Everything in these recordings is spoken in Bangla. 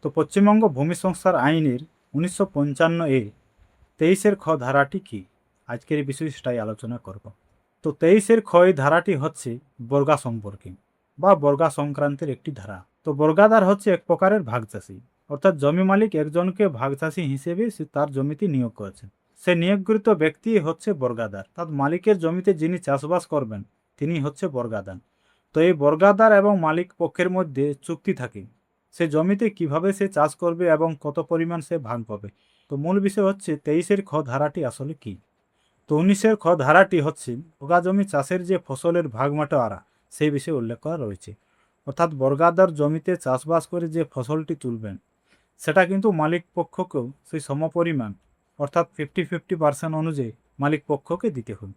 তো পশ্চিমবঙ্গ ভূমি সংস্কার আইনের 1955 এ 23-এর খ ধারাটি কি? আজকের এই বিষয়ে সেটাই আলোচনা করব। তো 23-এর খ এই ধারাটি হচ্ছে বর্গা সম্পর্কে বা বর্গা সংক্রান্তের একটি ধারা। তো বর্গাদার হচ্ছে এক প্রকারের ভাগচাষী, অর্থাৎ জমি মালিক একজনকে ভাগচাষী হিসেবে তার জমিতে নিয়োগ করেছেন। সে নিয়োগকৃত ব্যক্তি হচ্ছে বর্গাদার, অর্থাৎ মালিকের জমিতে যিনি চাষবাস করবেন তিনি হচ্ছে বর্গাদার। তো এই বর্গাদার এবং মালিক পক্ষের মধ্যে চুক্তি থাকে সে জমিতে কিভাবে সে চাষ করবে এবং কত পরিমাণ সে ভাগ পাবে। তো মূল বিষয় হচ্ছে 23-এর খ ধারাটি আসলে কি। তো 19-এর খ ধারাটি হচ্ছে বর্গা জমি চাষের যে ফসলের ভাগবাটোয়ারা সেই বিষয়ে উল্লেখ করা রয়েছে। অর্থাৎ বর্গাদার জমিতে চাষবাস করে যে ফসলটি তুলবেন সেটা কিন্তু মালিক পক্ষকেও সেই সমপরিমাণ অর্থাৎ 50-50% অনুযায়ী মালিক পক্ষকে দিতে হবে।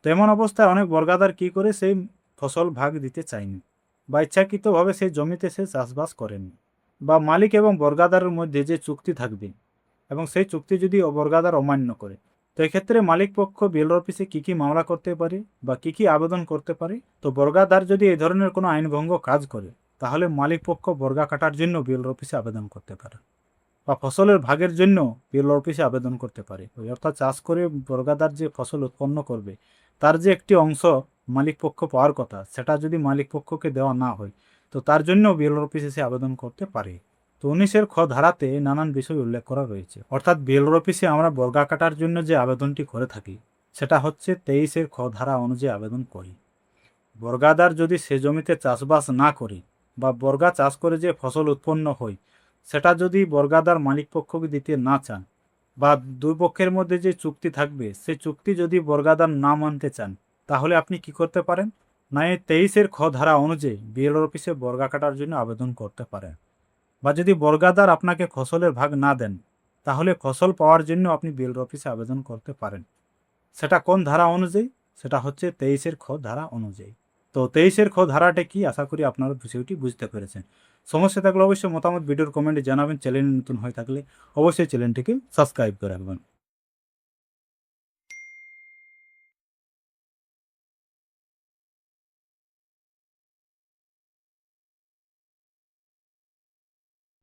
তো এমন অবস্থায় অনেক বর্গাদার কী করে সেই ফসল ভাগ দিতে চায়নি বা ইচ্ছাকৃতভাবে সেই জমিতে সে চাষবাস করেনি, বা মালিক এবং বর্গাদারের মধ্যে যে চুক্তি থাকবে এবং সেই চুক্তি যদি বর্গাদার অমান্য করে, তো এক্ষেত্রে মালিক পক্ষ বিএলআর অফিসে কী কী মামলা করতে পারে বা কী কী আবেদন করতে পারে। তো বর্গাদার যদি এই ধরনের কোনো আইনভঙ্গ কাজ করে তাহলে মালিক পক্ষ বর্গা কাটার জন্য বিএলআর অফিসে আবেদন করতে পারে বা ফসলের ভাগের জন্য বিএলআর অফিসে আবেদন করতে পারে। অর্থাৎ চাষ করে বর্গাদার যে ফসল উৎপন্ন করবে তার যে একটি অংশ মালিক পক্ষ পাওয়ার কথা সেটা যদি মালিক পক্ষকে দেওয়া না হয় তো তার জন্য বিএলআর অফিসে সে আবেদন করতে পারে। তো 19-এর খ ধারাতে নানান বিষয় উল্লেখ করা রয়েছে। অর্থাৎ বিএলআর অফিসে আমরা বর্গা কাটার জন্য যে আবেদনটি করে থাকি সেটা হচ্ছে 23-এর খ ধারা অনুযায়ী আবেদন করি। বর্গাদার যদি সে জমিতে চাষবাস না করে বা বর্গা চাষ করে যে ফসল উৎপন্ন হয় সেটা যদি বর্গাদার মালিক পক্ষকে দিতে না চান বা দুই পক্ষের মধ্যে যে চুক্তি থাকবে সেই চুক্তি যদি বর্গাদার না মানতে চান তাহলে আপনি কি করতে পারেন না, এই 23-এর খ ধারা অনুযায়ী বিএলআর অফিসে বর্গা কাটার জন্য আবেদন করতে পারেন। বা যদি বর্গাদার আপনাকে ফসলের ভাগ না দেন তাহলে ফসল পাওয়ার জন্য আপনি বিএলআর অফিসে আবেদন করতে পারেন। সেটা কোন ধারা অনুযায়ী? সেটা হচ্ছে 23-এর খ ধারা অনুযায়ী। তো 23-এর খ ধারাটা কি, আশা করি আপনারা বিষয়টি বুঝতে পেরেছেন। সমস্যা থাকলে অবশ্যই মতামত ভিডিওর কমেন্টে জানাবেন। চ্যানেল নতুন হয়ে থাকলে অবশ্যই চ্যানেলটিকে সাবস্ক্রাইব করে রাখবেন।